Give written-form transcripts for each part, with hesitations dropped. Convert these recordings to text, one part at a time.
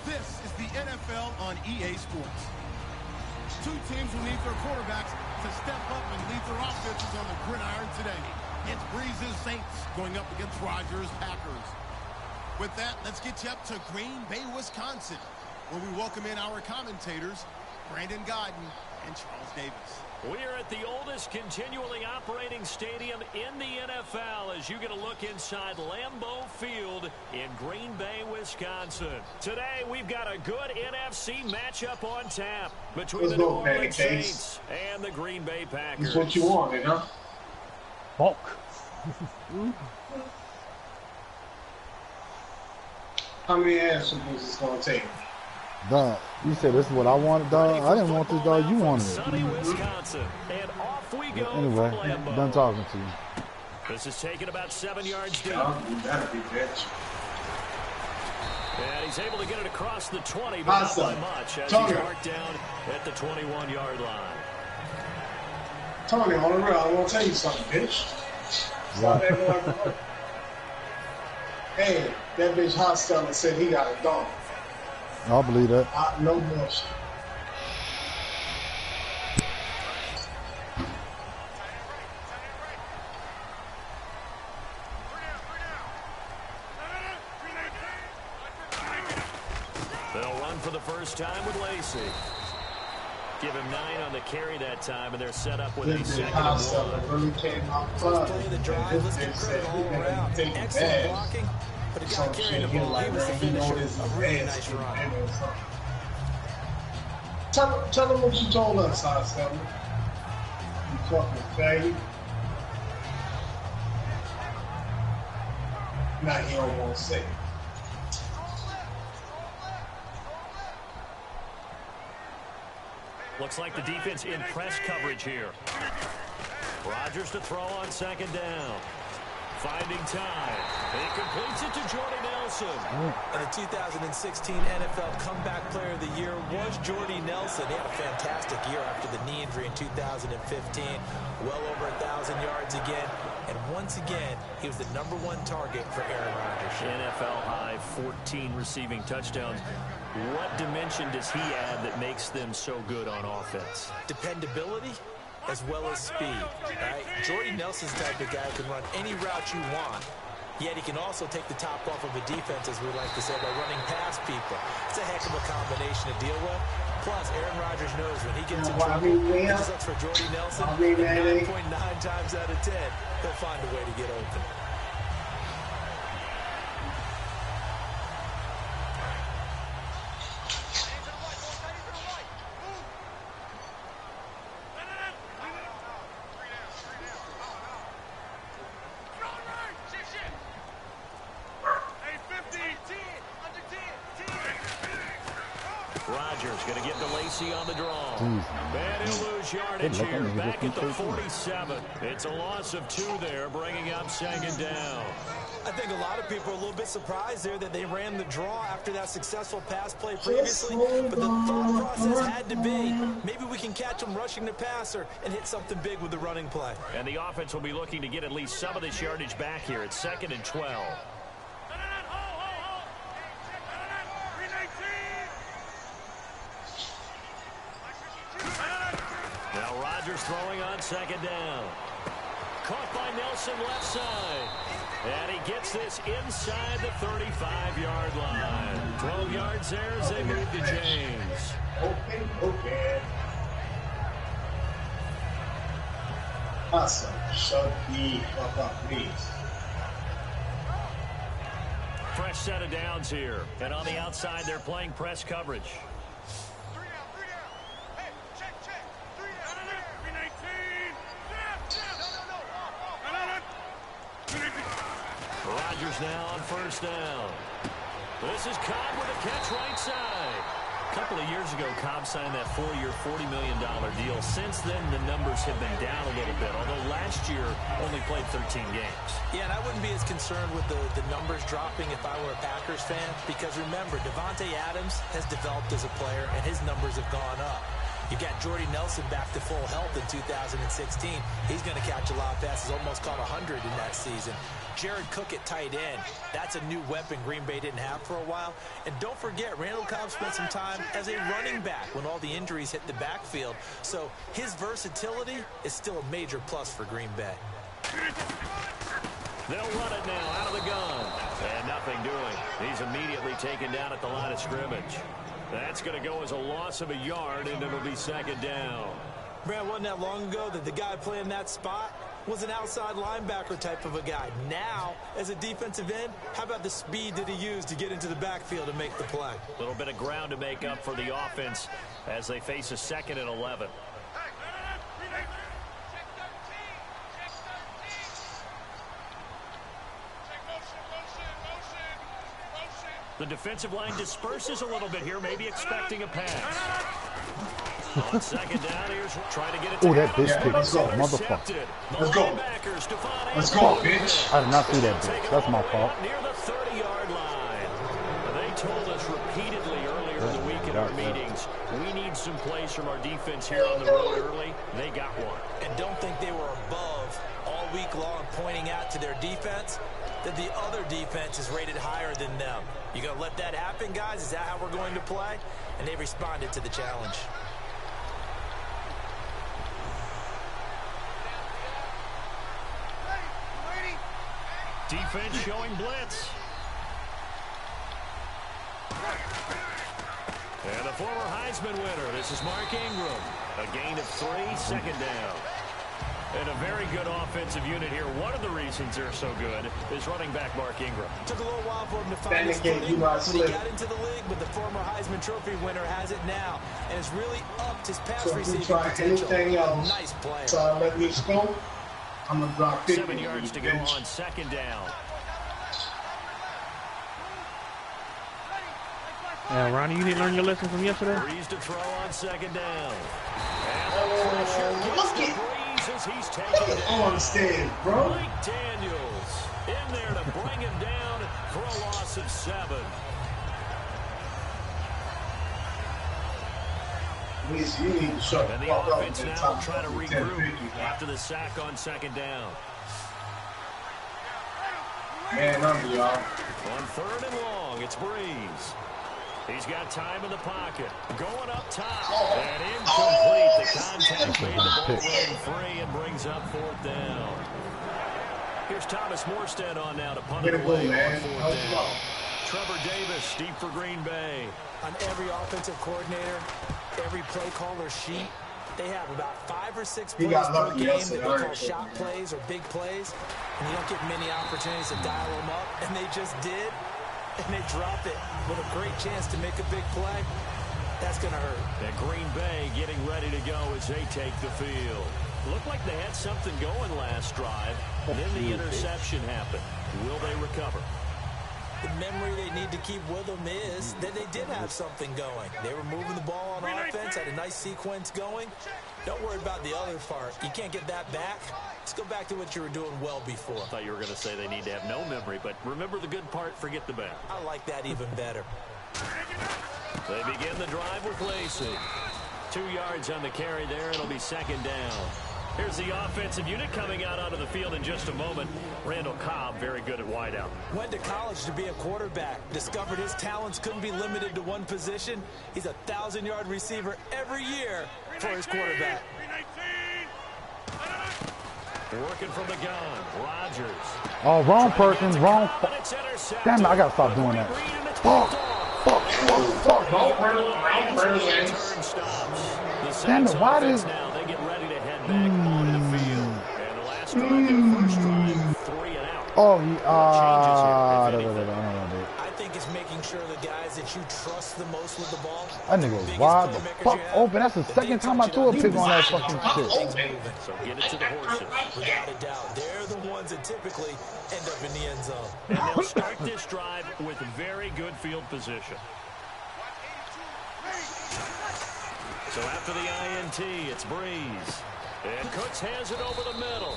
This is the NFL on EA Sports. Two teams will need their quarterbacks to step up and lead their offenses on the gridiron today. It's Breeze's Saints going up against Rodgers' Packers. With that, let's get you up to Green Bay, Wisconsin, where we welcome in our commentators, Brandon Godden and Charles Davis. We're at the oldest continually operating stadium in the NFL as you get a look inside Lambeau Field in Green Bay, Wisconsin. Today, we've got a good NFC matchup on tap between the New Orleans Saints and the Green Bay Packers. That's what you wanted, huh? Bulk. How many answers is this going to take? Dog, you said this is what I wanted, dog. I didn't want this, dog. You wanted it. Sunny Wisconsin. And off we go. Anyway, done talking to you. This is taken about 7 yards deep. You better be bitch. And he's able to get it across the 20, but not by much as he's marked down at the 21-yard line. Tony, on the real, I want to tell you something, bitch. Stop acting like a hoe. Hey, that bitch Hostella said he got a dog. I'll believe that. No more shit. They'll run for the first time with Lacey. Give him 9 on the carry that time, and they're set up with a second and 1. Really came out club. Play the drive. Let's give credit all around. Excellent blocking, but the guy carrying the ball, he was the finisher. A really nice run. Tell them what you told us, Hostella. You talking faggot. Now he don't want to say it. Looks like the defense in press coverage here. Rodgers to throw on second down. Finding time. He completes it to Jordy Nelson. And the 2016 NFL Comeback Player of the Year was Jordy Nelson. He had a fantastic year after the knee injury in 2015. Well over 1,000 yards again. And once again, he was the #1 target for Aaron Rodgers. NFL high 14 receiving touchdowns. What dimension does he add that makes them so good on offense? Dependability as well as speed. Right? Jordy Nelson's the type of guy who can run any route you want, yet he can also take the top off of a defense, as we like to say, by running past people. It's a heck of a combination to deal with. Plus, Aaron Rodgers knows when he gets in trouble, he just looks for Jordy Nelson, and 9.9 times out of 10, he'll find a way to get open. Rodgers going to get to Lacey on the draw. And he'll lose yardage here back at the 47. It's a loss of 2 there, bringing up second down. I think a lot of people are a little bit surprised there that they ran the draw after that successful pass play previously. But the thought process had to be, maybe we can catch them rushing the passer and hit something big with the running play. And the offense will be looking to get at least some of this yardage back here. It's 2nd and 12. Now Rodgers throwing on second down. Caught by Nelson left side. And he gets this inside the 35-yard line. 12 yards there as they move to James. Okay. Awesome. Shut the fuck up, please. Fresh set of downs here. And on the outside, they're playing press coverage. Rodgers now on first down. This is Cobb with a catch right side. A couple of years ago, Cobb signed that 4-year, $40 million deal. Since then, the numbers have been down a little bit, although last year only played 13 games. Yeah, and I wouldn't be as concerned with the numbers dropping if I were a Packers fan, because remember, Davante Adams has developed as a player, and his numbers have gone up. You got Jordy Nelson back to full health in 2016. He's going to catch a lot of passes, almost caught 100 in that season. Jared Cook at tight end. That's a new weapon Green Bay didn't have for a while. And don't forget, Randall Cobb spent some time as a running back when all the injuries hit the backfield. So his versatility is still a major plus for Green Bay. They'll run it now out of the gun. And nothing doing. He's immediately taken down at the line of scrimmage. That's going to go as a loss of a yard, and it'll be second down. Brad, wasn't that long ago that the guy playing that spot was an outside linebacker type of a guy. Now, as a defensive end, how about the speed that he used to get into the backfield and make the play? A little bit of ground to make up for the offense as they face a 2nd and 11. The defensive line disperses a little bit here, maybe expecting a pass. On second down, here's trying to get it to that bitch pick. Let's go. Motherfucker. Let's go. Let's go, bitch. I did not see that bitch. That's my fault. Near the 30-yard line. They told us repeatedly earlier in the week in our meetings, we need some plays from our defense here on the road early. They got one. And don't think they were above all week long pointing out to their defense that the other defense is rated higher than them. You gonna let that happen, guys? Is that how we're going to play? And they responded to the challenge. Defense showing blitz. And the former Heisman winner, this is Mark Ingram. A gain of 3, second down. And a very good offensive unit here. One of the reasons they're so good is running back Mark Ingram. Took a little while for him to find his footing when he got into the league, but the former Heisman Trophy winner has it now. And has really upped his pass receiving potential. Anything else, nice player. so let me go. I'm going to drop 50. 7 yards to go on second down. Yeah, Ronnie, you didn't learn your lesson from yesterday? Breeze to throw on second down. Look at Armstead, bro. Mike Daniels in there to bring him down for a loss of 7. You need to shut And the offense now trying to regroup after the sack on second down. Man, under y'all. On 3rd and long, it's Breeze. He's got time in the pocket. Going up top. And incomplete. The contact made the ball running free and brings up 4th down. Here's Thomas Morstead on now to punt it away on 4th down. Trevor Davis, deep for Green Bay. On every offensive coordinator, every play caller sheet, they have about 5 or 6 plays per game that they call shot plays or big plays, and you don't get many opportunities to dial them up, and they just did, and they drop it with a great chance to make a big play. That's going to hurt. And Green Bay getting ready to go as they take the field. Looked like they had something going last drive, and then the interception happened. Will they recover? The memory they need to keep with them is that they did have something going. They were moving the ball on offense, had a nice sequence going. Don't worry about the other part. You can't get that back. Let's go back to what you were doing well before. I thought you were going to say they need to have no memory, but remember the good part, forget the bad. I like that even better. They begin the drive with Lacey. 2 yards on the carry there. It'll be second down. Here's the offensive unit coming out onto the field in just a moment. Randall Cobb, very good at wideout. Went to college to be a quarterback. Discovered his talents couldn't be limited to one position. He's a 1,000-yard receiver every year for his quarterback. Working from the gun, Rodgers. Oh, wrong person, wrong. Damn it, I gotta stop doing that. Fuck. Damn it, why does... Now they get ready to head back onto the field. And the last drive, their first drive, 3 and out. Oh, I think it's making sure the guys that you trust the most with the ball. that nigga was wide the fuck open. That's the second time I threw a pick on that fucking shit. So get it to the horses. Without a doubt, they're the ones that typically end up in the end zone. And they'll start this drive with very good field position. So after the INT, it's Breeze. And Cooks has it over the middle.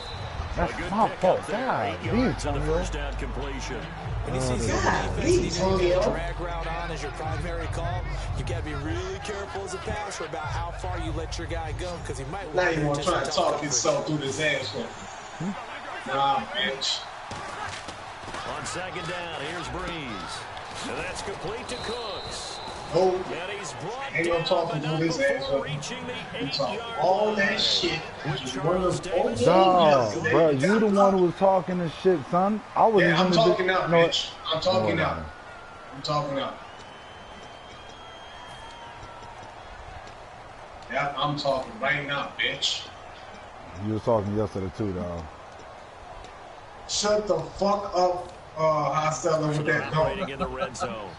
That's A good my pick fault. out there. God, 8 yards on the Antonio. first down completion. When you see some God, defense needing to get Antonio. a drag route on as your primary call, you got to be really careful as a passer about how far you let your guy go because he might Now wander you want into to try some to tough talk coverage. himself through this ass with me. Nah, bitch. On second down, here's Breeze. And that's complete to Cooks. Oh, And he's brought ain't no down, talking but through not this ass before with me. reaching the You talk 8-yard all line. that shit. With You Charles Davis. Dog, yesterday. bro, you the one who was talking this shit, son. I wasn't Yeah, I'm even talking now, no, bitch. I'm talking no, now. I'm talking now. Yeah, I'm talking right now, bitch. You was talking yesterday too, dog. Shut the fuck up, Hostella, So with they're that operating dog. in the red zone.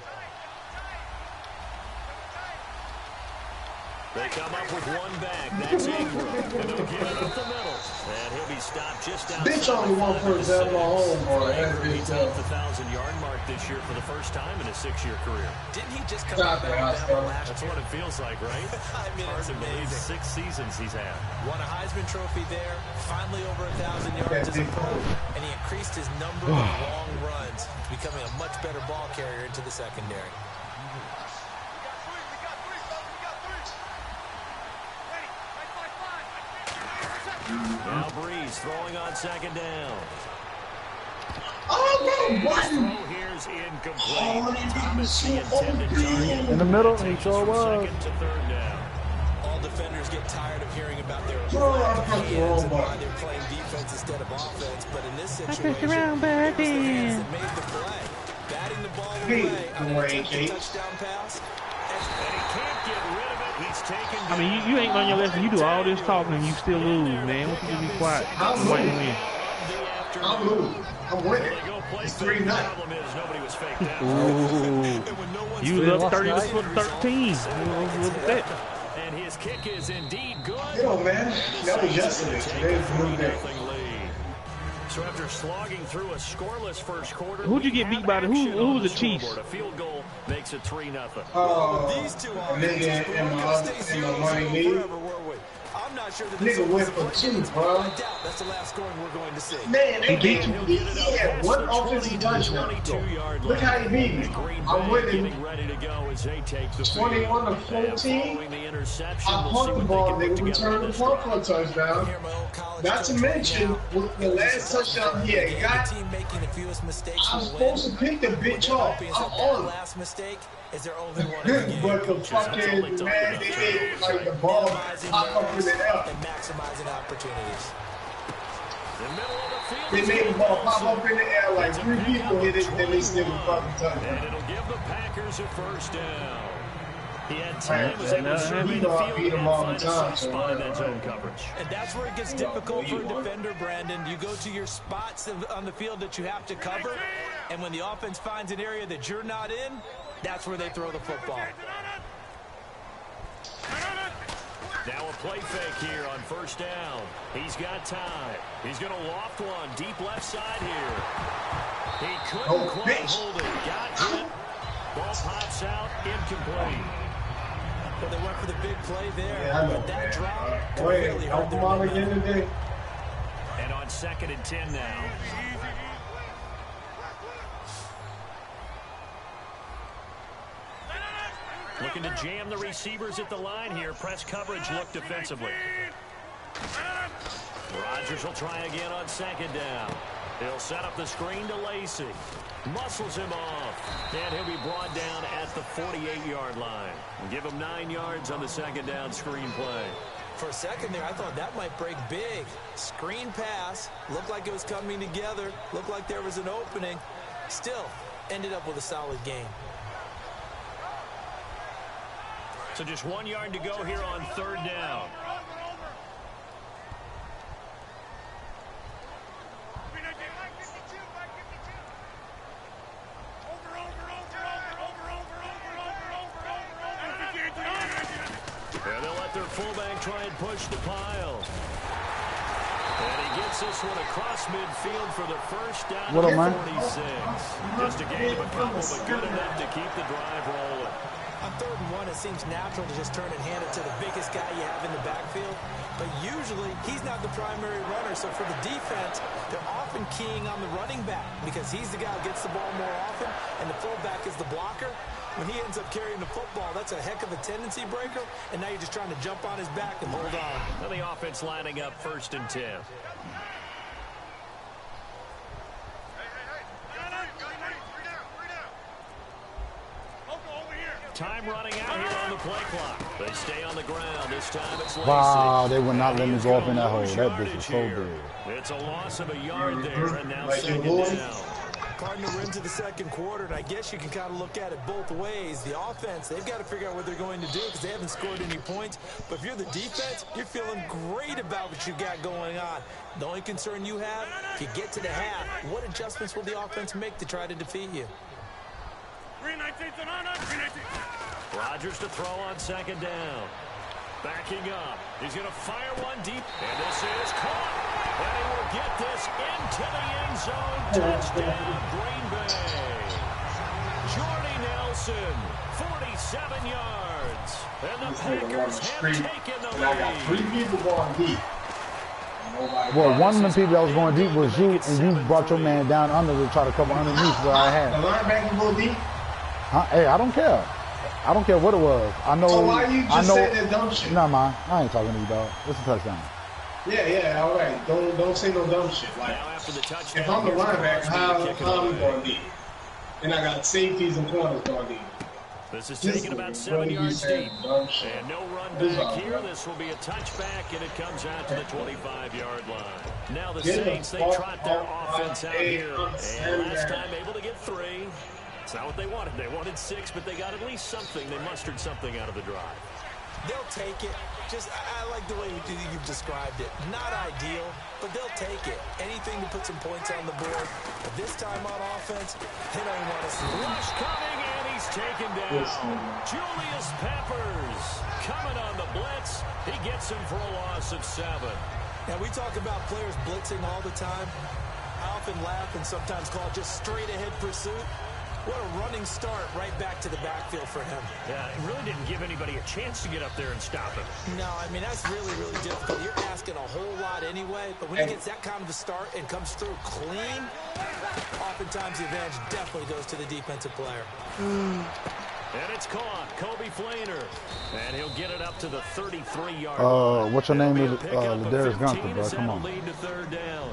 They come up with one back. That's Ingram. And they'll get it up the middle. And he'll be stopped just outside. Bitch only one first down my home, boy. That Ingram, he bitch, topped the 1,000-yard mark this year for the first time in his 6-year career. Didn't he just come Stop out it, of Alabama Hostella. last That's year? what it feels like, right? I mean, Hard it's to believe amazing. 6 seasons he's had. Won a Heisman Trophy there, finally over 1,000 yards That as a big pro, hole. and he increased his number of long runs, becoming a much better ball carrier into the secondary. Now Breeze throwing on second down. Oh, no, His what? throw here's incomplete. Oh, that Thomas, the nigga so intended open. target. In the middle, he Takes us sure from was. second to third down. All defenders get tired of hearing about their Bro, lack I of pressed the hands wrong and why button. they're playing defense instead of offense, but in this pressed situation, the wrong it was the button. hands that made the play. Batting the ball Hey, away on an Dwayne attempted Yates. touchdown pass. And he can't get rid of it. He's taken I mean, you ain't learned your lesson. You do all this talking and you still lose, man. What you just be quiet? I'm You might losing. win. I'm losing. I'm winning. It's 3-0. Problem is nobody was faked out. Ooh. You was up 30 to 13. Look at that. And his kick is indeed good. You know, man, that was yesterday. Today's a new day. Lead. So after slogging through a scoreless first quarter, Who'd you we get beat have by? Who action on was the Chiefs? scoreboard. A field goal makes it 3-0. These two A offenses nigga were in gonna my stay in my 0-0 money league. forever, weren't we? I'm not sure that Nigga this went was for the 2, but bro. I doubt that's the last scoring we're going to see. Man, He that beat game, you. he had one offensive touchdown. 22-yard Look how he beat me. I'm winning getting ready to go as they take the 21 to 14. following the interception. I We'll punt see the what ball, they can nigga. put We together turned in the this punt drive. for a touchdown. Hear my old college Not to coach right mention, now. with the last touchdown he had got, The team making the fewest mistakes I'm will win. supposed to pick the bitch What they're off. hoping is I'm that that on. last mistake is their only one in the game. But the fucking man, they made like the ball Minimizing pop up in errors the air. and maximizing opportunities. The middle of the field They is made the ball pop Wilson. up in the air like It's a 3 pickup people of hit it, then they still 21. fucking And touchdown. it'll give the Packers a first down. He had Right, time, was able to but survey he the gonna field beat 'em and all the find a time, safe so spot in right, that zone right. coverage. And that's where it gets difficult for a defender, Brandon. You go to your spots on the field that you have to cover, and when the offense finds an area that you're not in, that's where they throw the football. Now a play fake here on first down. He's got time. He's going to loft one deep left side here. He couldn't Oh, quite bitch. hold it. Got hit. Ball pops out. Incomplete. But they went for the big play there. Yeah, I know, but that man. drop Go ahead, really help hurt them their out momentum. again today. And on 2nd and 10 now. Looking to jam the receivers at the line here. Press coverage look defensively. Rodgers will try again on 2nd down. He'll set up the screen to Lacey. Muscles him off. And he'll be brought down at the 48-yard line. And give him 9 yards on the 2nd down screen play. For a second there, I thought that might break big. Screen pass. Looked like it was coming together. Looked like there was an opening. Still, ended up with a solid game. So just 1 yard to go here on 3rd down. And they'll let their fullback try and push the pile. And he gets this one across midfield for the first down What at am I? 46. Just a gain of a couple, but good enough to keep the drive rolling. On 3rd and 1, it seems natural to just turn and hand it to the biggest guy you have in the backfield. But usually, he's not the primary runner. So for the defense, they're often keying on the running back because he's the guy who gets the ball more often, and the fullback is the blocker. When he ends up carrying the football, that's a heck of a tendency breaker, and now you're just trying to jump on his back and hold on. And the offense lining up 1st and 10. Time running out here on the play clock. They stay on the ground. This time it's Lacey. Wow, they would not let me go up in that hole. That bitch is so big. It's a loss of a yard there, and now 2nd down. Cardinal rim to the 2nd quarter, and I guess you can kind of look at it both ways. The offense, they've got to figure out what they're going to do because they haven't scored any points. But if you're the defense, you're feeling great about what you got going on. The only concern you have, if you get to the half, what adjustments will the offense make to try to defeat you? Rodgers to throw on 2nd down. Backing up. He's going to fire one deep. And this is caught. And he will get this into the end zone. Touchdown, Green Bay. Jordy Nelson, 47 yards. And the Packers have taken the lead. I got 3 people going deep. Well, one of the people that was going deep was you, and you brought your man down under to try to cover underneath where I had. The linebacker go deep? Hey, I don't care. I don't care what it was. I know. So why you just said that dumb shit? Nah, man. I ain't talking to you, dog. It's a touchdown. Yeah, all right. Don't say no dumb shit. Like, now after the touchdown, if I'm the linebacker, how am I going deep? And I got safeties and corners going deep. This is taking about 7 yards deep. And no run back here. This will be a touchback, and it comes out to the 25-yard line. Now the Saints, they trot their offense out here. And last time able to get 3. It's not what they wanted. They wanted 6, but they got at least something. They mustered something out of the drive. They'll take it. I like the way you've described it. Not ideal, but they'll take it. Anything to put some points on the board. But this time on offense, they don't want to see. Rush coming, and he's taken down. Julius Peppers coming on the blitz. He gets him for a loss of 7. Now, we talk about players blitzing all the time. I often laugh and sometimes call it just straight-ahead pursuit. What a running start right back to the backfield for him. Yeah, it really didn't give anybody a chance to get up there and stop him. No, I mean, that's really, really difficult. You're asking a whole lot anyway, but when he gets that kind of a start and comes through clean, oftentimes the advantage definitely goes to the defensive player. And it's caught. Kobe Flainer. And he'll get it up to the 33-yard line. What's your name? Ladarius Gunther, bro. Come on. Lead to 3rd down.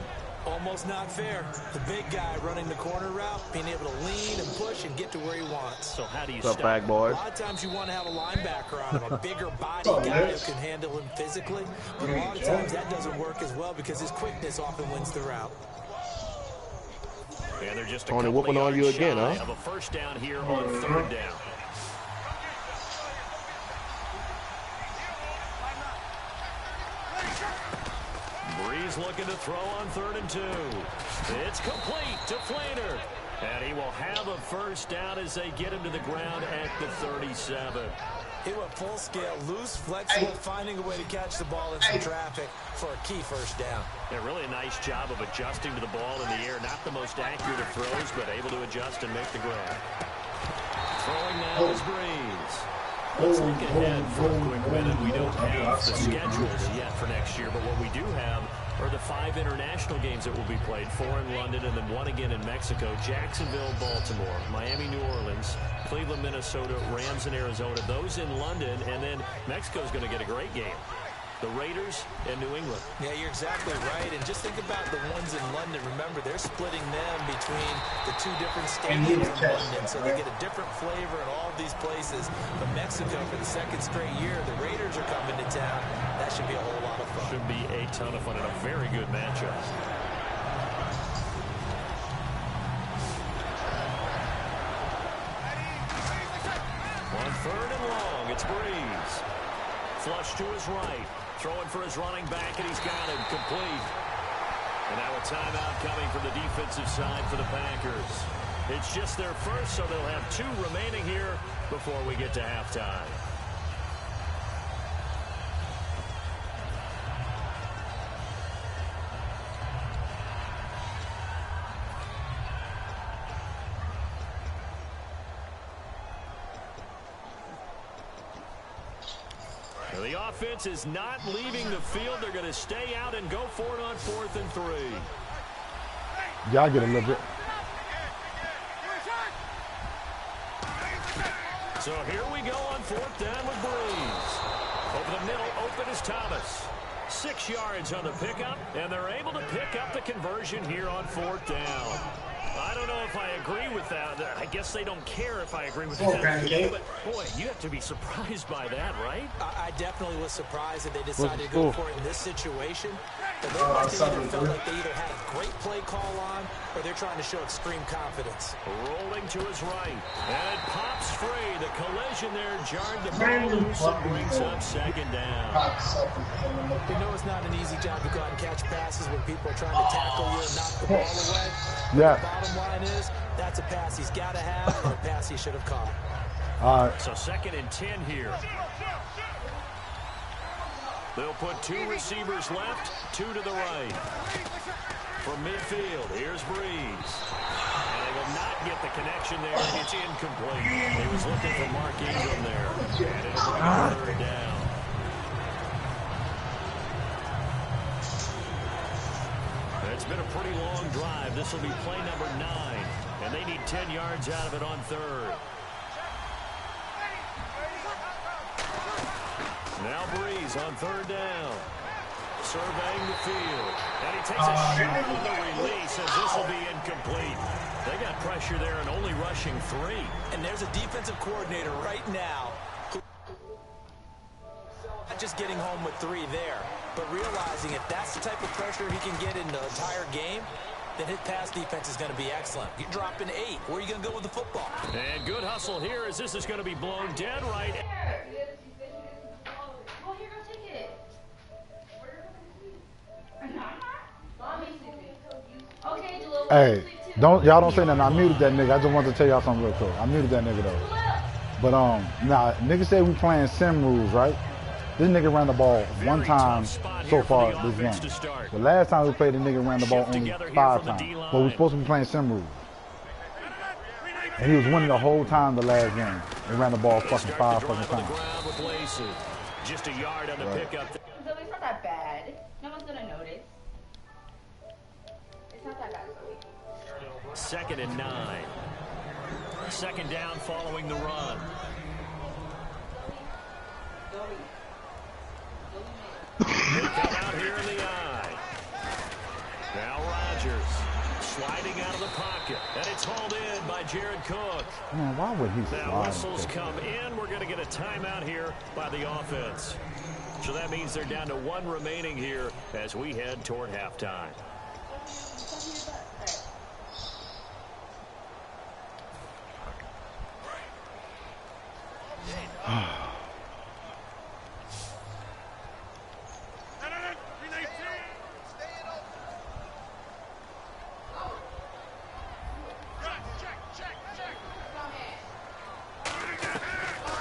Almost not fair. The big guy running the corner route, being able to lean and push and get to where he wants. So how do you stop? Back, boys? A lot of times you want to have a linebacker on him, a bigger body guy who can handle him physically. But a lot of times that doesn't work as well because his quickness often wins the route. And they're just Tony whooping on you again, huh? Of a 1st down here on 3rd down. Breeze looking to throw on 3rd and 2. It's complete to Flainer. And he will have a 1st down as they get him to the ground at the 37. He went full scale, loose, flexible, finding a way to catch the ball in some traffic for a key 1st down. Yeah, really a nice job of adjusting to the ball in the air. Not the most accurate of throws, but able to adjust and make the grab. Throwing now is Breeze. Let's look ahead for a quick minute. We don't have the schedules yet for next year, but what we do have are the 5 international games that will be played, 4 in London and then 1 again in Mexico, Jacksonville, Baltimore, Miami, New Orleans, Cleveland, Minnesota, Rams, and Arizona. Those in London, and then Mexico's going to get a great game. The Raiders and New England. Yeah, you're exactly right. And just think about the ones in London. Remember, they're splitting them between the 2 different stadiums in London. So they get a different flavor in all of these places. But Mexico, for the 2nd straight year, the Raiders are coming to town. That should be a whole lot of fun. Should be a ton of fun and a very good matchup. On 3rd and long, it's Breeze. Flush to his right. Throwing for his running back, and he's got him complete. And now a timeout coming from the defensive side for the Packers. It's just their 1st, so they'll have 2 remaining here before we get to halftime. The offense is not leaving the field. They're going to stay out and go for it on 4th and 3. Y'all get a little bit. So here we go on 4th down with Breeze. Over the middle, open is Thomas. 6 yards on the pickup, and they're able to pick up the conversion here on 4th down. I don't know if I agree with that. I guess they don't care if I agree with that. But, boy, you have to be surprised by that, right? I definitely was surprised that they decided to go for it in this situation. But they must have either felt like they either had a great play call on or they're trying to show extreme confidence. Rolling to his right. And it pops free. The collision there jarred the ball loose and brings up 2nd down. You know it's not an easy job to go out and catch passes when people are trying to tackle you and knock the ball away. Yeah. The bottom line is that's a pass he's got to have and a pass he should have caught. So 2nd and 10 here. They'll put 2 receivers left, 2 to the right. From midfield, here's Breeze. And they will not get the connection there. It's incomplete. He was looking for Mark Ingram there. And it'll bring up 3rd down. It's been a pretty long drive. This will be play number 9. And they need 10 yards out of it on 3rd. Now Breeze on 3rd down. Surveying the field. And he takes a shot on the release as this will be incomplete. They got pressure there and only rushing 3. And there's a defensive coordinator right now who not just getting home with 3 there, but realizing if that's the type of pressure he can get in the entire game, then his pass defense is going to be excellent. You're dropping 8. Where are you going to go with the football? And good hustle here as this is going to be blown dead right. Hey, y'all don't say nothing. I muted that nigga. I just wanted to tell y'all something real quick. I muted that nigga though. But now nigga said we playing sim rules, right? This nigga ran the ball 1 time so far this game. The last time we played, the nigga ran the ball only 5 times. But we're supposed to be playing sim rules. And he was winning the whole time the last game. He ran the ball fucking 5 fucking times. Just a yard on the pickup. So it's not that bad. No one's gonna notice. It's not that bad. 2nd and 9. 2nd down following the run. They come out here in the eye. Now Rodgers sliding out of the pocket. And it's hauled in by Jared Cook. Man, why would he now whistles come in. We're going to get a timeout here by the offense. So that means they're down to 1 remaining here as we head toward halftime.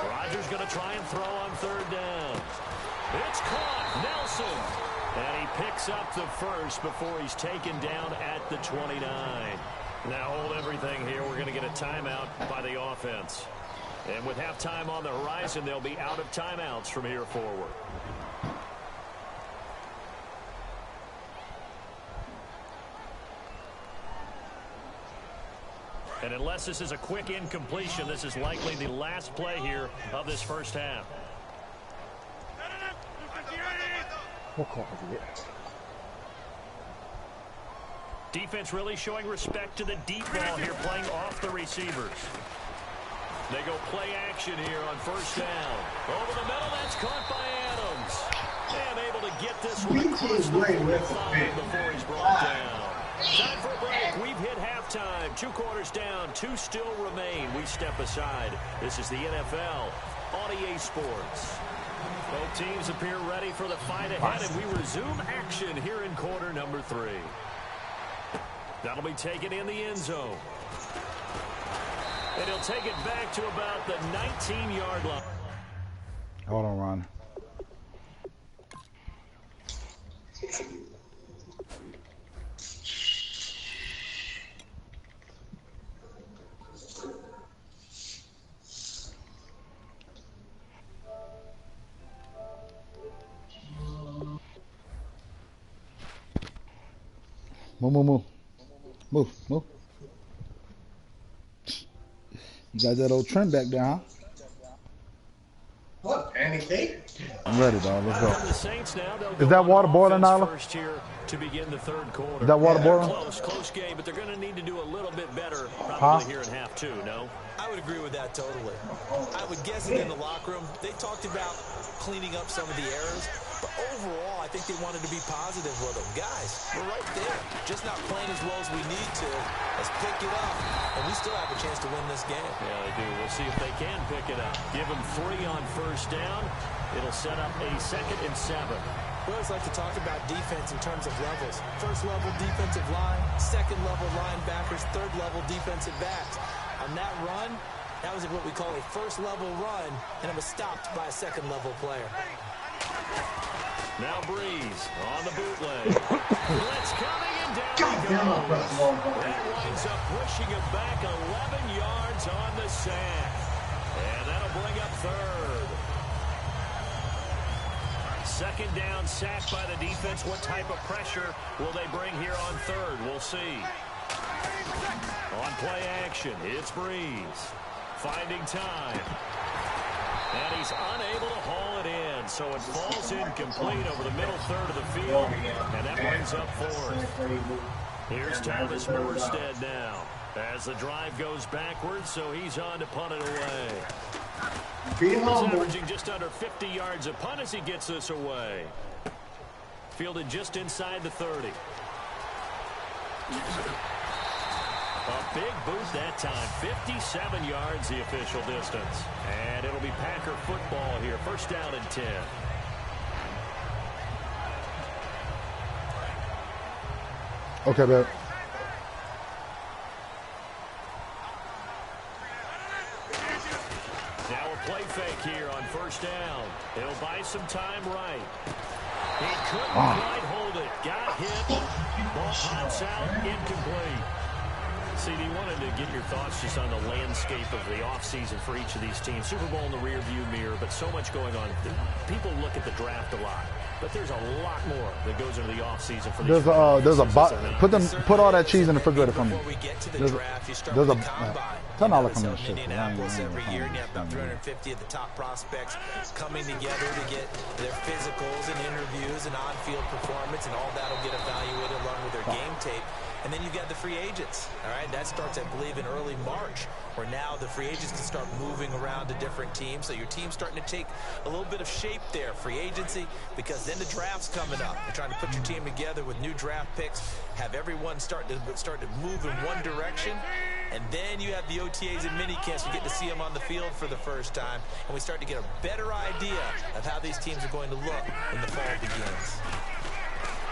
Rodgers going to try and throw on 3rd down. It's caught. Nelson. And he picks up the first before he's taken down at the 29. Now hold everything here. We're going to get a timeout by the offense. And with halftime on the horizon, they'll be out of timeouts from here forward. And unless this is a quick incompletion, this is likely the last play here of this first half. Defense really showing respect to the deep ball here, playing off the receivers. They go play action here on 1st down. Over the middle, that's caught by Adams. And able to get this one across the 45 before he's brought down. Time for a break. We've hit halftime. 2 quarters down. 2 still remain. We step aside. This is the NFL on EA Sports. Both teams appear ready for the fight ahead, and we resume action here in quarter number 3. That'll be taken in the end zone. And he'll take it back to about the 19-yard line. Hold on, Ron. Move. You got that old trend back there, huh? What, pancake? I'm ready, dog. Let's go. The Saints now, Is that water boiling, Nyla? first here to begin the third quarter. Is that water boiling? Close game, but they're going to need to do a little bit better probably here in half two, no? I would agree with that totally. I would guess that in the locker room, they talked about cleaning up some of the errors, but overall, I think they wanted to be positive with them. Guys, we're right there. Just not playing as well as we need to. Let's pick it up, and we still have a chance to win this game. Yeah, they do. We'll see if they can pick it up. Give them 3 on first down. It'll set up a 2nd and 7. We always like to talk about defense in terms of levels. First level defensive line, second level linebackers, third level defensive backs. On that run, that was what we call a first level run, and it was stopped by a second level player. Now Breeze on the bootleg. Blitz coming and down he goes. That winds up pushing him back 11 yards on the sack. And that'll bring up 3rd. 2nd down, sack by the defense. What type of pressure will they bring here on 3rd? We'll see. On play action, it's Breeze. Finding time. And he's unable to haul it in. So it falls incomplete over the middle third of the field. And that brings up 4th. Here's Thomas Morstead now. As the drive goes backwards, so he's on to punt it away. He's averaging just under 50 yards a punt as he gets this away. Fielded just inside the 30. A big boot that time. 57 yards the official distance. And it'll be Packer football here. 1st down and 10. Okay, babe. Now a play fake here on 1st down. He'll buy some time right. He couldn't quite hold it. Got hit. Ball pops out. Incomplete. CD, wanted to get your thoughts just on the landscape of the offseason for each of these teams. Super Bowl in the rearview mirror, but so much going on. People look at the draft a lot, but there's a lot more that goes into the offseason for these. Put all that cheese in the refrigerator for me. Before we get to the draft, you start with the combine. $10 coming in shit. Indianapolis every year, and you have about 350 of the top prospects coming together to get their physicals and interviews and on-field performance, and all that will get evaluated along with their game tape. And then you've got the free agents, all right? That starts, I believe, in early March, where now the free agents can start moving around to different teams. So your team's starting to take a little bit of shape there, free agency, because then the draft's coming up. You're trying to put your team together with new draft picks, have everyone start to move in one direction, and then you have the OTAs and minicamps. You get to see them on the field for the first time, and we start to get a better idea of how these teams are going to look when the fall begins.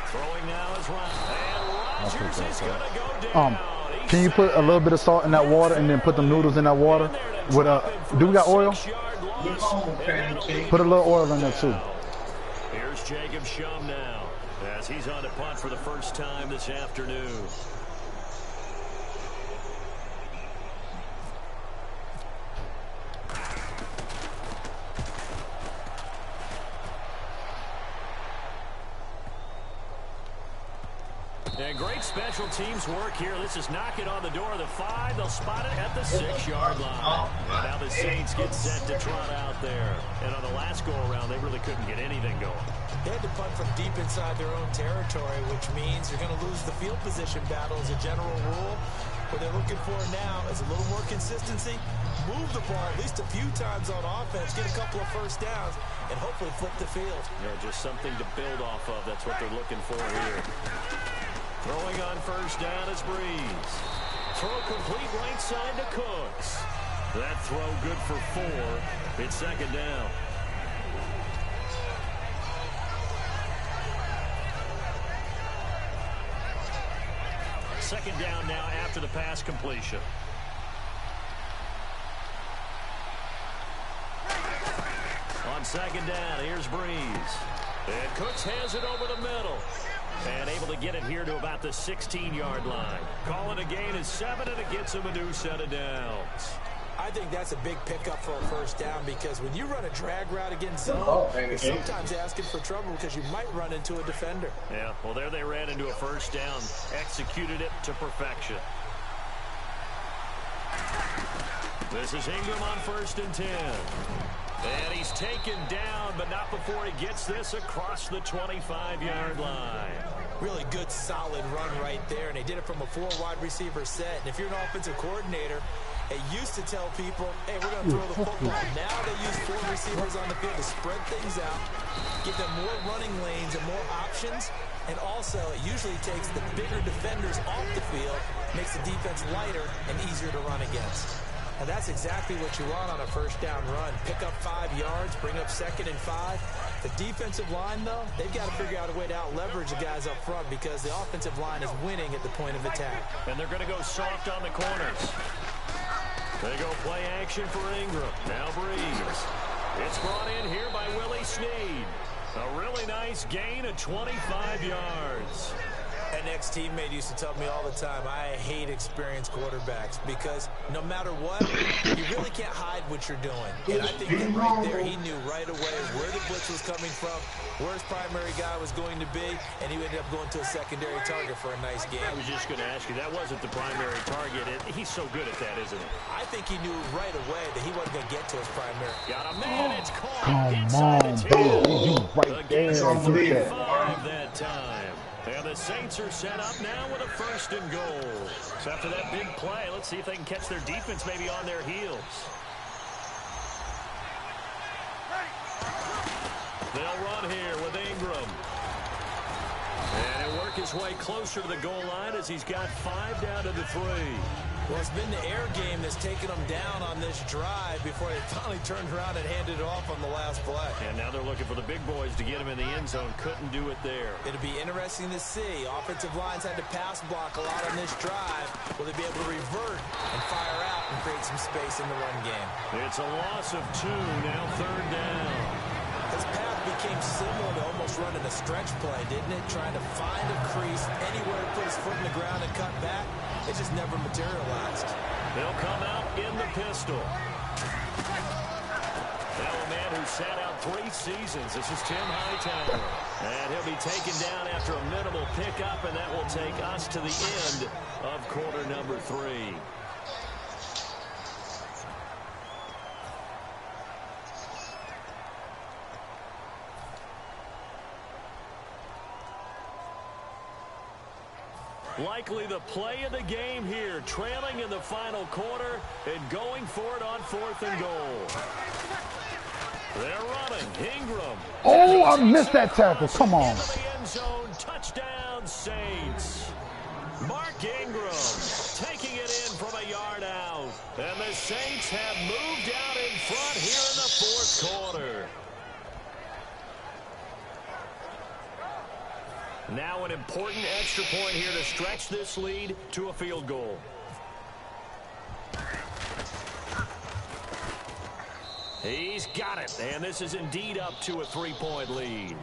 Throwing now is Rodgers is going to go down. Can you put a little bit of salt in that water and then put the noodles in that water? With do we got oil? Put a little oil in there too. Here's Jacob Shum now as he's on to punt for the first time this afternoon. And great special teams work here. This is knocking on the door of the 5. They'll spot it at the 6-yard line. And now the Saints get set to trot out there. And on the last go-around, they really couldn't get anything going. They had to punt from deep inside their own territory, which means you're going to lose the field position battle as a general rule. What they're looking for now is a little more consistency, move the ball at least a few times on offense, get a couple of first downs, and hopefully flip the field. Yeah, just something to build off of. That's what they're looking for here. Throwing on first down is Breeze. Throw complete right side to Cooks. That throw good for 4. It's 2nd down. Second down now after the pass completion. On 2nd down, here's Breeze. And Cooks has it over the middle. And able to get it here to about the 16-yard line. Calling a gain is 7, and it gets him a new set of downs. I think that's a big pickup for a first down because when you run a drag route against zone, you're sometimes asking for trouble because you might run into a defender. Yeah, well, there they ran into a first down, executed it to perfection. This is Ingram on 1st and 10. And he's taken down, but not before he gets this across the 25-yard line. Really good, solid run right there, and they did it from a 4 wide receiver set. And if you're an offensive coordinator, they used to tell people, hey, we're going to throw the football. Now they use 4 receivers on the field to spread things out, give them more running lanes and more options, and also it usually takes the bigger defenders off the field, makes the defense lighter and easier to run against. And that's exactly what you want on a first down run. Pick up 5 yards, bring up 2nd and 5. The defensive line, though, they've got to figure out a way to out-leverage the guys up front because the offensive line is winning at the point of attack. And they're going to go soft on the corners. They go play action for Ingram. Now Breeze. It's brought in here by Willie Snead. A really nice gain of 25 yards. An ex-teammate used to tell me all the time, I hate experienced quarterbacks because no matter what, you really can't hide what you're doing. And I think that right there, he knew right away where the blitz was coming from, where his primary guy was going to be, and he ended up going to a secondary target for a nice game. I was just going to ask you, that wasn't the primary target. He's so good at that, isn't he? I think he knew right away that he wasn't going to get to his primary. Got a man, it's caught. Come on, baby, you right there. Get that time. And the Saints are set up now with a 1st and goal. So after that big play, let's see if they can catch their defense maybe on their heels. They'll run here with Ingram. And he'll work his way closer to the goal line as he's got 5 down to the 3. Well, it's been the air game that's taken them down on this drive before they finally turned around and handed it off on the last play. And now they're looking for the big boys to get him in the end zone. Couldn't do it there. It'll be interesting to see. Offensive lines had to pass block a lot on this drive. Will they be able to revert and fire out and create some space in the run game? It's a loss of 2, now 3rd down. His path became similar to almost running a stretch play, didn't it? Trying to find a crease, anywhere to put his foot in the ground and cut back. It just never materialized. They'll come out in the pistol. Now a man who sat out 3 seasons. This is Tim Hightower. And he'll be taken down after a minimal pickup, and that will take us to the end of quarter number 3. Likely the play of the game here, trailing in the final quarter and going for it on 4th and goal. They're running. Ingram. Oh, I missed that tackle. Come on. Into the end zone. Touchdown, Saints. Mark Ingram taking it in from a yard out. And the Saints have moved out in front here in the 4th quarter. Now an important extra point here to stretch this lead to a field goal. He's got it, and this is indeed up to a 3-point lead.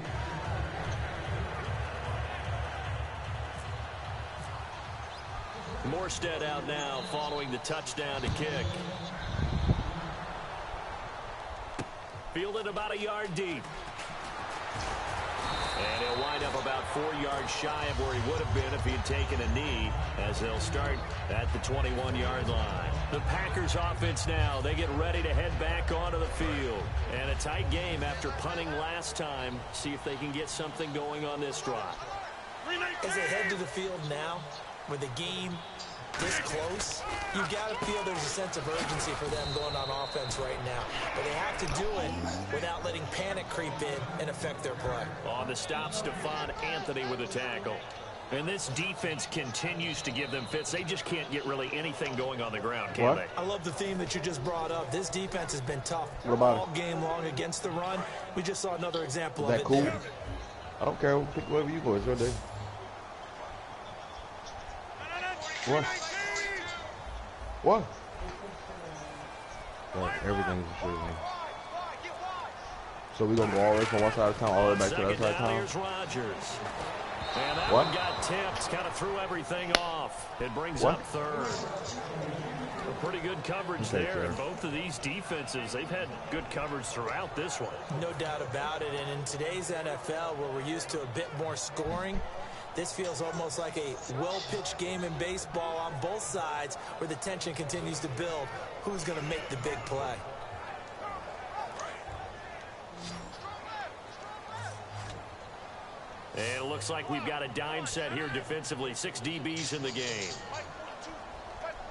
Morstead out now following the touchdown to kick. Fielded about a yard deep. And he'll wind up about 4 yards shy of where he would have been if he had taken a knee, as they'll start at the 21-yard line. The Packers offense now, they get ready to head back onto the field. And a tight game after punting last time. See if they can get something going on this drive. As they head to the field now, with the game this close, you've got to feel there's a sense of urgency for them going on offense right now. But they have to do it without letting panic creep in and affect their play. On the stop, Stephon Anthony with a tackle. And this defense continues to give them fits. They just can't get really anything going on the ground, can they? I love the theme that you just brought up. This defense has been tough all game long against the run. We just saw another example of it. Is that cool? There. I don't care. Pick whatever you go. It's your day. What? What? Yeah, everything's insured, man. So we're going to go all the way from one side of town all the way back to the other side of town? Here's Rodgers. And that one got tipped, kind of threw everything off. It brings up third. Pretty good coverage there. And both of these defenses, they've had good coverage throughout this one. No doubt about it. And in today's NFL, where we're used to a bit more scoring, this feels almost like a well-pitched game in baseball on both sides where the tension continues to build. Who's going to make the big play? And it looks like we've got a dime set here defensively. 6 DBs in the game.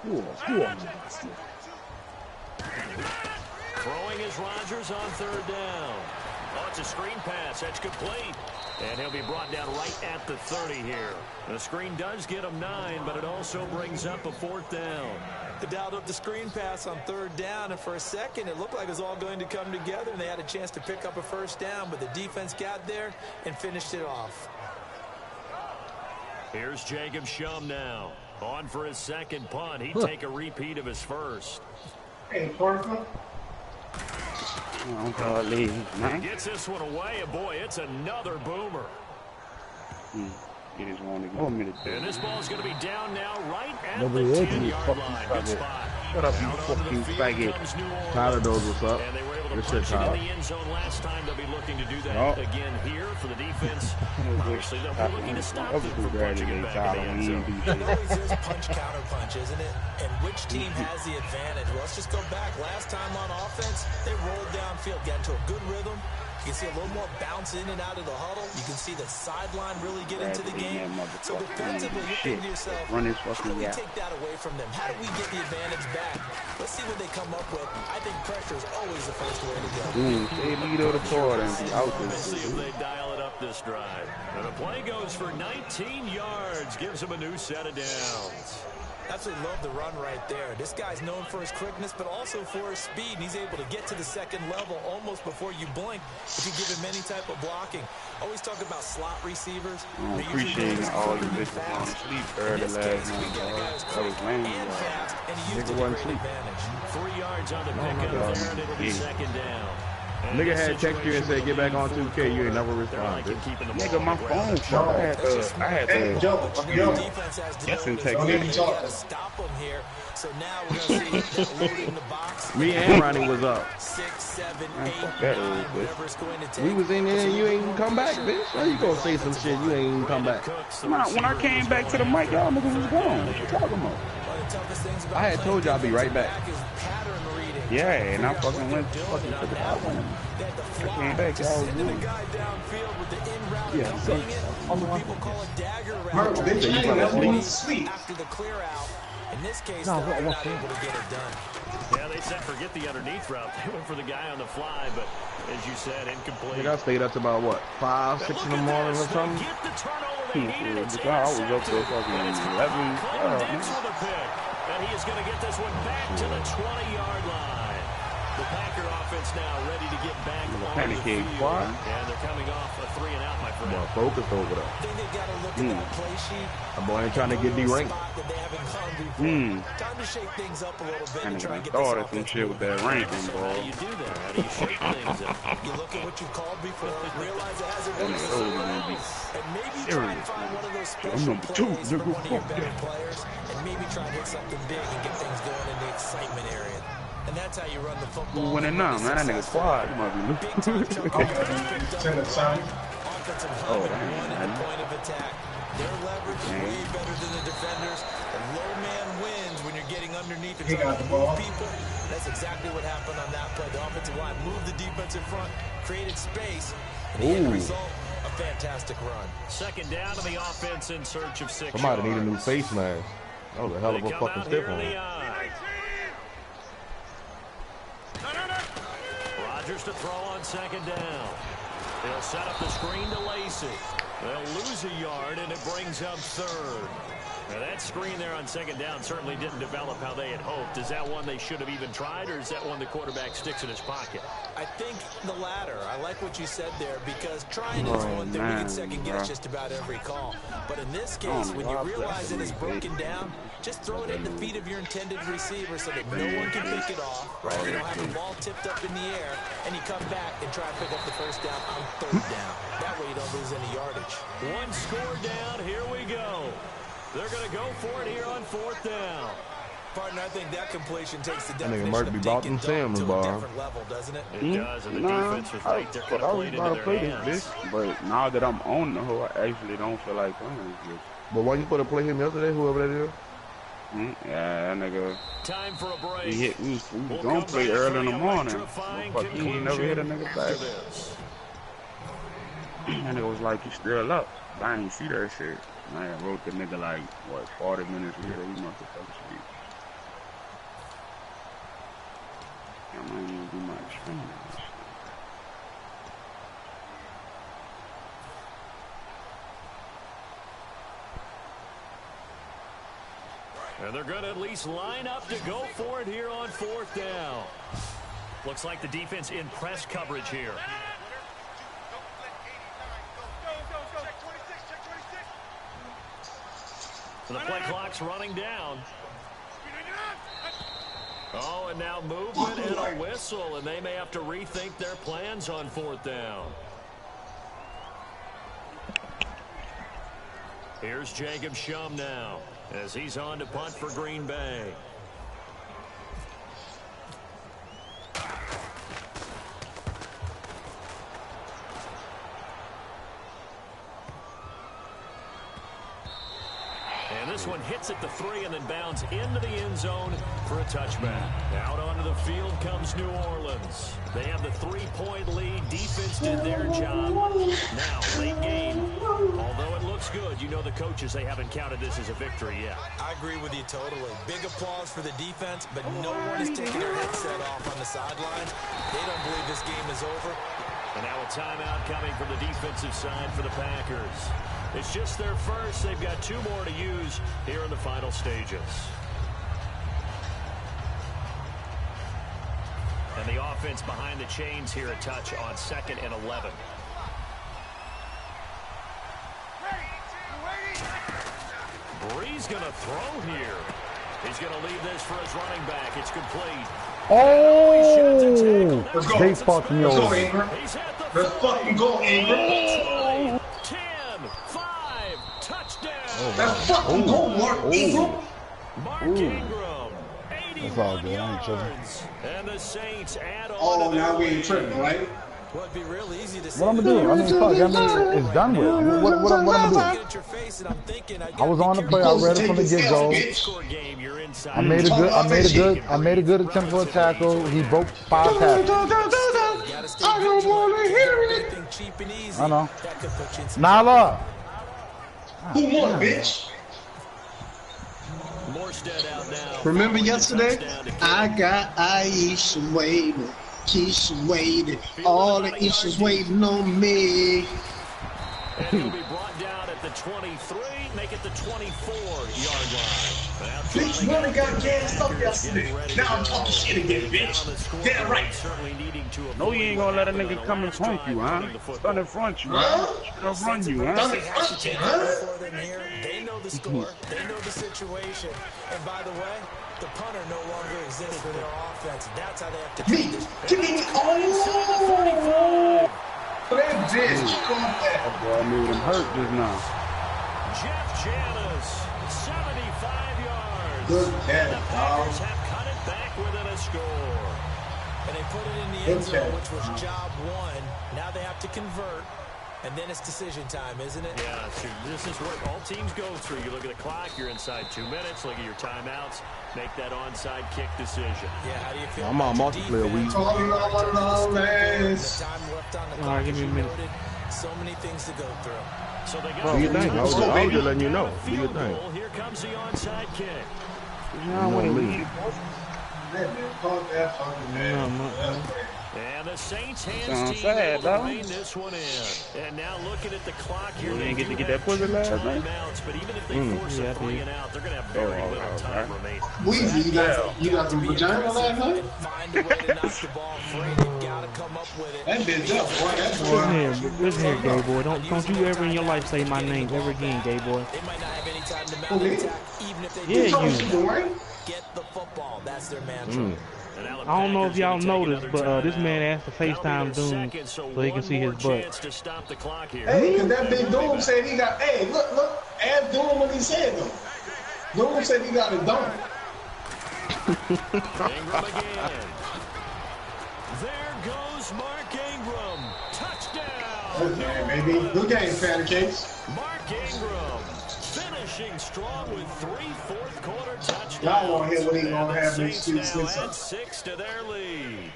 Throwing is Rodgers on third down. Oh, it's a screen pass. That's complete. And he'll be brought down right at the 30 here. The screen does get him 9, but it also brings up a 4th down. They dialed up the screen pass on third down, and for a second it looked like it was all going to come together, and they had a chance to pick up a first down, but the defense got there and finished it off. Here's Jacob Shum now. On for his second punt. He'd take a repeat of his first. Hey, Parker. Gets this one away, and boy, it's another boomer. And this ball's going to be down now right at the 10-yard line. Good spot. Shut up, you fucking faggot. Tyler knows what's up. And they were able to punch it in the end zone last time. They'll be looking to do that again here for the defense. Obviously, they'll be looking to stop them from punching it back in the end zone. It always is punch-counter-punch, isn't it? And which team has the advantage? Well, let's just go back. Last time on offense, they rolled downfield, got into a good rhythm. You can see a little more bounce in and out of the huddle. You can see the sideline really get into the game. So defensively, you think to yourself, how do we take that away from them? How do we get the advantage back? Let's see what they come up with. I think pressure is always the first way to go. Let's see if they dial it up this drive. And the play goes for 19 yards. Gives them a new set of downs. Absolutely love the run right there. This guy's known for his quickness, but also for his speed. And he's able to get to the second level almost before you blink if you give him any type of blocking. Always talk about slot receivers. I appreciate all you bitches on sleep early last night, dog. That was lame, and fast, and he used nigga it to wasn't great sleep. advantage. 3 yards on the pickup there, and it'll be second down. Nigga had text you and said get back on 2K. You ain't never responded. Nigga, my phone shot. I had to Don't even be talking. Stop him here. So now we're going to see that load in the box. Me and Ronnie was up. 6, 7, 8, 9, whatever it's going to take. We was in there and you ain't even come back, bitch. How you gonna say some shit you ain't even come back? When I came back to the mic, y'all niggas was gone. What you talking about? I had told you I'd be right back. Yeah, and I fucking went to the top one. I came back, y'all was moving. Yeah, people call it dagger Mark, route. bitch, you never went to sleep. After the clear out. In this case, they're not able to get it done. Yeah, they said forget the underneath route. They went for the guy on the fly, but as you said, incomplete. I stayed up to about what, 5, 6 in the morning or something? Get the turnover they needed. I was up there fucking 11. And he is going to get this one back to the 20-yard line. The Packer offense now ready to get back on the field. And they're coming off a 3-and-out, my friend. Well, focus over there. I think they got to look at that play sheet. My boy ain't trying to get deranked. Time to shake things up a little bit and try and get this started some shit with that ranking, How bro. do you do that? How do you shake things up? You look at what you called before, realize it hasn't really set, and maybe try and find one of those special plays from one of your better players, and maybe try and hit something big and get things going in the excitement area. And that's how you run the football. Who winning now, man? That nigga's quiet. You might be losing. Offensive lineman one at the point of attack. Their leverage is way better than the defenders. The low man wins when you're getting underneath and trying to move people. That's exactly what happened on that play. The offensive line moved the defense in front, created space, and the end result, a fantastic run. Second down to the offense in search of 6 Somebody yards. need a new face mask. That was a hell of a fucking stiff one. Rodgers to throw on second down. They'll set up the screen to Lacey. They'll lose a yard, and it brings up third. And that that screen there on second down certainly didn't develop how they had hoped. Is that one they should have even tried, or is that one the quarterback sticks in his pocket? I think the latter. I like what you said there, because trying is one thing. We can second guess just about every call. But in this case, when you realize it is broken down, just throw it at the feet of your intended receiver so that no one can pick it off. Right? You don't have the ball tipped up in the air, and you come back and try to pick up the first down on third down. That way you don't lose any yardage. One score down. Here we go. They're going to go for it here on fourth down. Partner, I think that completion takes the That nigga definition might of be dink about and them dunk to a Sims, different level, doesn't it? It does, and the defense was right there, could have played into their hands. But now that I'm on the hoe, I actually don't feel like playing this. But why you put a play him yesterday, whoever that is? Yeah, that nigga. Time for a break. He hit me. We was gonna play early in the morning. Fuck, he ain't never hit a nigga back. That nigga was like, you still up. I ain't see that shit. I wrote the nigga like, what, 40 minutes later, he must have fucking sleep. I might even do my stream. And they're going to at least line up to go for it here on fourth down. Looks like the defense in press coverage here. So the play clock's running down. Oh, and now movement and a whistle, and they may have to rethink their plans on fourth down. Here's Jacob Shum now, as he's on to punt for Green Bay. And this one hits at the 3 and then bounds into the end zone for a touchback. Out onto the field comes New Orleans. They have the 3-point lead. Defense did their job. Now, late game. Although it looks good, you know the coaches, they haven't counted this as a victory yet. I agree with you totally. Big applause for the defense, but no one is taking their headset off on the sidelines. They don't believe this game is over. And now a timeout coming from the defensive side for the Packers. It's just their first. They've got 2 more to use here in the final stages. And the offense behind the chains here, a touch on 2nd and 11. Bree's going to throw here. He's going to leave this for his running back. It's complete. Oh! Let's go. They fucked me Let's go, over. Ingram. Let's fucking go, Ingram. 10, 5, touchdown. Let's fucking go, Mark Ingram. Mark Ingram. That's all good. I ain't tripping. And the Saints add on. Oh, now we ain't tripping, right? Well, it'd be real easy to say. What I'm gonna do? I mean, fuck. I mean, it's done with. What I'm gonna do? I was on the play. I read it from the get-go. I made a good attempt for a tackle. He broke 5 tackles. I don't want to hear it. I know. Nala. Who won, bitch? Remember yesterday? I got Aisha waiting, Keisha waiting, all the issues waiting on me. And he'll be brought down at the 23, make it the 24-yard line. Bitch, really got gassed up yesterday. Now I'm talking shit again, bitch. Damn right. No, you ain't gonna let a nigga come in front you, huh? Start in front you, huh? Gonna run you, huh? They know the score. They know the situation. And by the way, the punter no longer exists for their offense. That's how they have to treat it. Give me oh! That bitch. That boy made him hurt just now. Jeff Janis, 75 yards. Good catch, the Packers have cut it back within a score. And they put it in the end zone, which was job 1. Now they have to convert. And then it's decision time, isn't it? Yeah, this is what all teams go through. You look at the clock, you're inside 2 minutes, look at your timeouts, make that onside kick decision. Yeah, how do you feel? I'm on multiplayer week. Give me a minute. So many things to go through. So they Do you think? I was just letting you know. Do you think? Here comes the onside kick. Nah, what do you mean? And the Saints hands Sounds team sad, able to dog. rein this one in. And now looking at the clock here, You they didn't get to do get that have pussy 2 last night? timeouts, but even if they force a 3 and out, they're going to have very little time remaining. Weezy, you got some vagina last night? Find a way to knock the ball free. They gotta come up with it. That bitch up, boy. That boy. Listen here, gay boy. Don't you ever in your life say my name ever again, gay boy. They might not have any time to mount Okay. an attack, even if they Yeah, told you. you, right? get the football. That's their mantra. I don't know if y'all noticed, but this man asked to FaceTime Doom so he can see his butt. Hey, because that big Doom said he got, hey, look, ask Doom what he said, though. Doom said he got a dome. Ingram again. There goes Mark Ingram. Touchdown. Good game, baby. Good game, Fanny Case. Mark Ingram finishing strong with 3 fourth-quarter touchdowns. Y'all want to hear what he going to have Saints next now season. add 6 to their lead.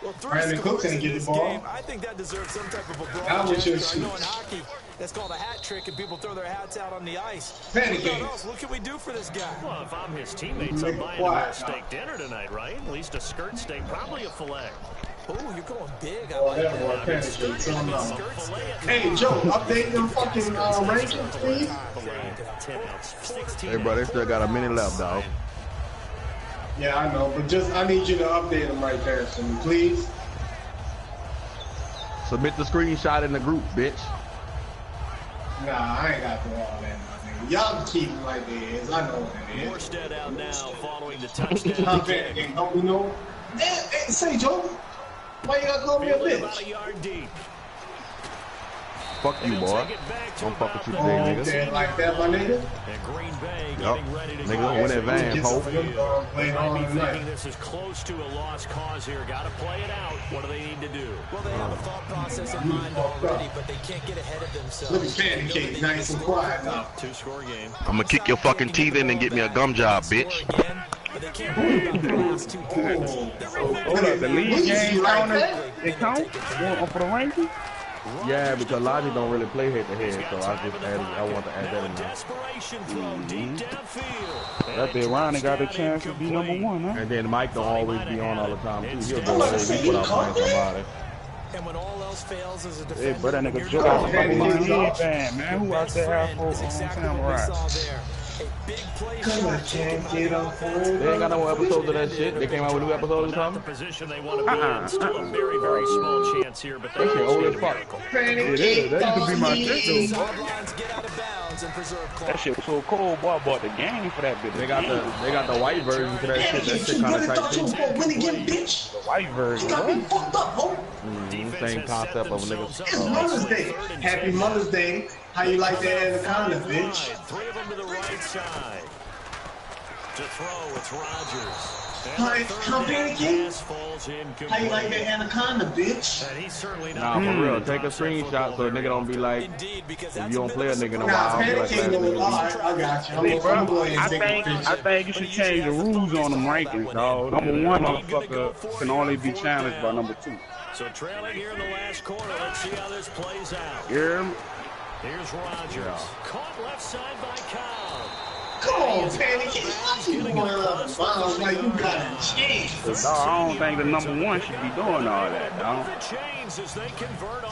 Well, 3 Brandon Cooks scores ain't in get the this ball. game, I think that deserves some type of a Now broad with your gesture. I know in shoes. hockey, that's called a hat trick, and people throw their hats out on the ice. Fanny What Case. else? What can we do for this guy? Well, if I'm his teammates, I'm buying a real steak dinner tonight, right? At least a skirt steak, probably a filet. Oh, you're going big. I Oh, like that boy, that. Fanny Case. Something else. Hey, Joe, update them fucking rankings, please. Hey, bro, they still got a minute left, dog. Yeah, I know, but just I need you to update them right there for me, please. Submit the screenshot in the group, bitch. Nah, I ain't got to do all that, my nigga. Y'all can keep it like it is. I know what it is. Morstead out now following the touchdown Huh, kick. Fanny, don't we know? Hey, say, Joe, why you gotta call me a Fielded about bitch? a yard deep. Fuck you, They'll boy. take it back to Don't fuck with you about today, Oh, nigga. okay, like that, my nigga. And Green Bay Yup. getting ready to Nigga, go. win that van, Get ho. some of them dogs playing Might on be tonight. thinking this is close to a lost cause here. Got to play it out. What do they need to do? Well, they have a thought process in mind already, but they can't get ahead of themselves. Look at Fanny Cake, nice and quiet now. 2-score game. I'm gonna kick your fucking teeth in and get me a gum job, bitch. Again, but they can't worry about the last 2 points. Hold up, the league game counted. It count? For the ranking? Yeah, because Logic don't really play head to head, so I want to add that in there. Desperation throw deep downfield. That bit Ronnie got a chance to be #1, huh? And then Mike don't always be on all the time too. He'll go away without playing somebody. And when all else fails as a Hey, defender, but that nigga you're Joe going out to fucking be my the headband, man. Who out best there friend for is exactly what we Samurai? saw there. A big play Cause I shot taken can't by get the up for They ain't got no episodes of that shit. They came out with new episodes or Not the something. position they want to be in. Still a very, very small chance here, but That shit old as fuck. Fanny It is. Cake, That used to be my dog, shit, he though. sidelines, get out of bounds and preserve clock. That shit was so cold, boy. I bought the game for that bitch. They got the white version for that shit. That shit kind of tight you was too. gonna win again, bitch. The white You version. got me What? fucked up, ho. Same concept of niggas. It's Mother's Day. Happy Mother's Day. How you like that anaconda, bitch? 3 of them to the right side. To throw, it's Rodgers. How you like that anaconda, bitch? And he's certainly Nah, not for real. Take a screenshot so the nigga don't be like, Indeed, because if that's you don't play a nigga in a Nah, while, be like, Pancake man, know. All nigga, right, I got you. I'm Hey, bro, gonna go ahead and take a I picture. think you should change the rules on them rankings, dog. #1 motherfucker can only be challenged by #2. So trailing here in the last quarter. Let's see how this plays out. Yeah. Here's Rodgers. Caught left side by Cobb. Come on, Pancake. Why you going out of bounds like you got a chance? Dog, I don't think the #1 should be doing all that, dog. The chains as they convert on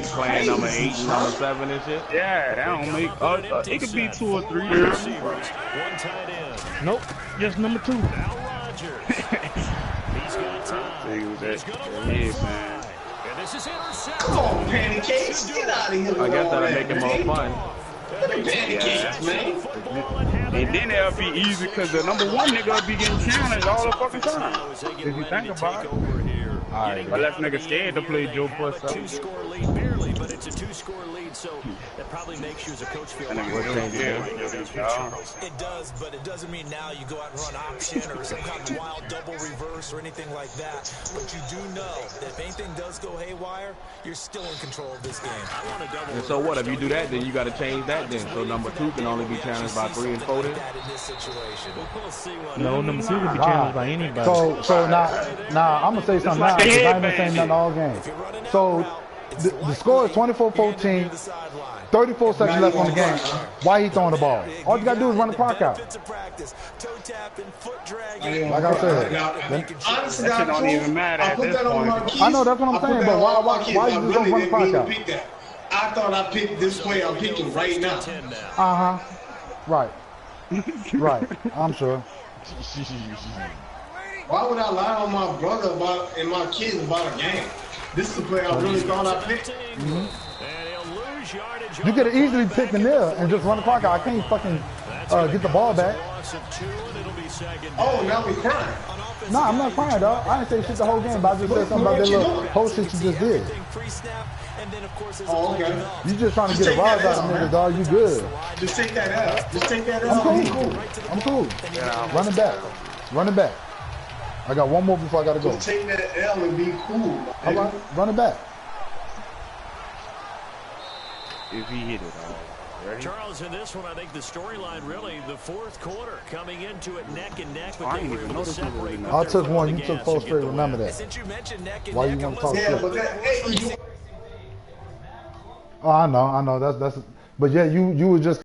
playing number 8 and number 7 and shit. Yeah, that don't make. It could be 2 or 3. receivers. One tight end. Nope, just #2. Now Rodgers. He's got time. He's going to run Yeah, fly. man. And this is intercepted. Come on, Pancakes. Get out of here with I guess all that'll that, make it man. more fun. Look at Pancakes, man. And then it'll be easy because the #1 nigga will be getting challenged all the fucking time. If you think about it. Alright. But that nigga scared to play Joe Puss up. 2-score lead, barely, but it's a 2-score lead, so that probably makes you as a coach feel And like then you're what doing change it it? right now against your Yeah. Charles. It does, but it doesn't mean now you go out and run option or some kind of wild double reverse or anything like that. But you do know that if anything does go haywire, you're still in control of this game. I want a double And so what? If you do that, then you got to change that then. So #2 can only be challenged by 3 and 4 then? That in this situation. We'll see what No, #2 can be challenged by anybody. So now I'm gonna say something now because I ain't been saying nothing all game. So The score is 24-14. 34 seconds left on the game. Why he throwing the ball? All you gotta do is run the clock out. Like I said, honestly, that shit don't even matter at this point. I know that's what I'm saying, but why you just don't run the clock out? I thought I picked this play I'm picking right now. Right. Right. I'm sure. Why would I lie on my brother and my kids about a game? This is the play I really thought I picked. You could have easily picked the nil and just run the clock out. I can't fucking get the ball back. Oh, now we crying. Nah, I'm not crying, dog. I didn't say shit the whole game, but I just said something about that little whole shit you just did. Oh, okay. You just trying to get a rise out of nigga, dog. You good. Just take that out. Just take that I'm out. cool. I'm cool. Run it back. Run it back. I got one more before I gotta go. Just take that L and be cool. All right, run it back. If he hit it, ready? Charles, in this one, I think the storyline really, the fourth quarter, coming into it neck and neck. I didn't even notice it. I took one. You took 4 straight. Remember that. Why you want to talk shit? But that, hey, Oh, I know. That's. But yeah, you were just.